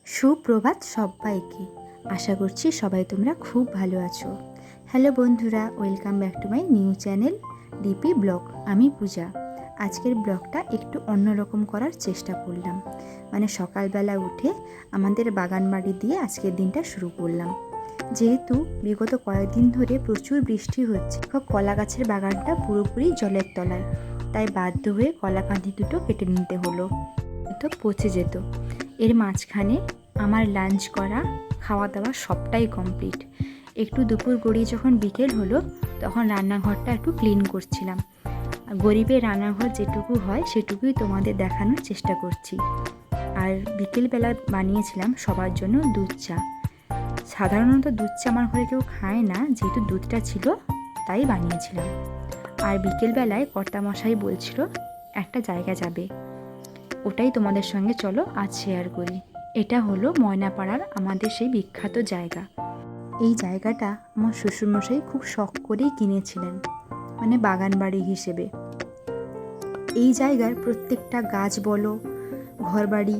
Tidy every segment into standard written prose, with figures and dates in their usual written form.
সুপ্রভাত সবাইকে। আশা করছি সবাই তোমরা খুব ভালো আছো। হ্যালো বন্ধুরা, welcome back to my new channel DP blog. আমি পূজা। আজকের ব্লগটা একটু অন্যরকম করার চেষ্টা করলাম। মানে সকালবেলা উঠে আমাদের বাগান বাড়ি দিয়ে আজকের দিনটা শুরু করলাম। যেহেতু বিগত কয়েকদিন ধরে প্রচুর বৃষ্টি হচ্ছে, কলা গাছের বাগানটা পুরোপুরি জলের তলায়, তাই বাধ্য হয়ে কলা কাঁদি দুটো কেটে নিতে হলো, তো পচে যেত। এর মাঝখানে আমার লাঞ্চ করা, খাওয়া দাওয়া সবটাই কমপ্লিট। একটু দুপুর গড়িয়ে যখন বিকেল হলো, তখন রান্নাঘরটা একটু ক্লিন করছিলাম। গরিবের রান্নাঘর যেটুকু হয় সেটুকুই তোমাদের দেখানোর চেষ্টা করছি। আর বিকেলবেলা বানিয়েছিলাম সবার জন্য দুধ চা। সাধারণত দুধ চা আমার ঘরে কেউ খায় না, যেহেতু দুধটা ছিল তাই বানিয়েছিলাম। আর বিকেলবেলায় কর্তামশাই বলছিল একটা জায়গা যাবে, ওটাই তোমাদের সঙ্গে চলো আজ শেয়ার করি। এটা হলো ময়নাপাড়ার আমাদের সেই বিখ্যাত জায়গা। এই জায়গাটা আমার শ্বশুরমশাই খুব শখ করেই কিনেছিলেন, মানে বাগান বাড়ি হিসেবে। এই জায়গার প্রত্যেকটা গাছ বলো, ঘরবাড়ি,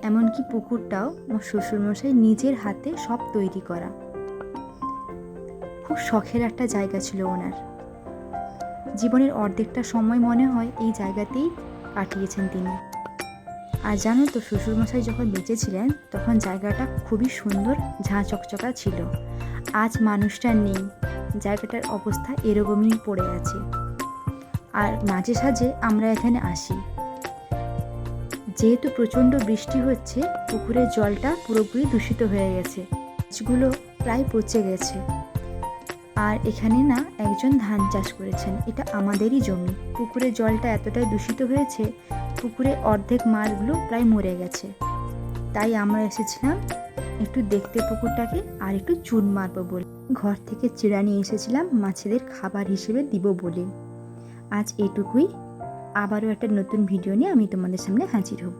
এমনকি পুকুরটাও আমার শ্বশুরমশাই নিজের হাতে সব তৈরি করা। খুব শখের একটা জায়গা ছিল ওনার। জীবনের অর্ধেকটা সময় মনে হয় এই জায়গাতেই কাটিয়েছেন তিনি। আর জানো তো, শ্বশুরমশাই যখন বেঁচে ছিলেন তখন জায়গাটা খুবই সুন্দর, ঝাঁ চকচকা ছিল। আজ মানুষটা নেই, জায়গাটার অবস্থা এরকমই পড়ে আছে। আর মাঝে সাঝে আমরা এখানে আসি। যেহেতু প্রচণ্ড বৃষ্টি হচ্ছে, পুকুরের জলটা পুরোপুরি দূষিত হয়ে গেছে, গাছগুলো প্রায় পচে গেছে। আর এখানে না একজন ধান চাষ করেছেন, এটা আমাদেরই জমি। পুকুরের জলটা এতটাই দূষিত হয়েছে, পুকুরে অর্ধেক মাছগুলো প্রায় মরে গেছে। তাই আমরা এসেছিলাম একটু দেখতে পুকুরটাকে, আর একটু চুন মারবো বলে। ঘর থেকে চিড়া নিয়ে এসেছিলাম মাছেদের খাবার হিসেবে দিব বলে। আজ এটুকুই। আবারও একটা নতুন ভিডিও নিয়ে আমি তোমাদের সামনে হাজির হব।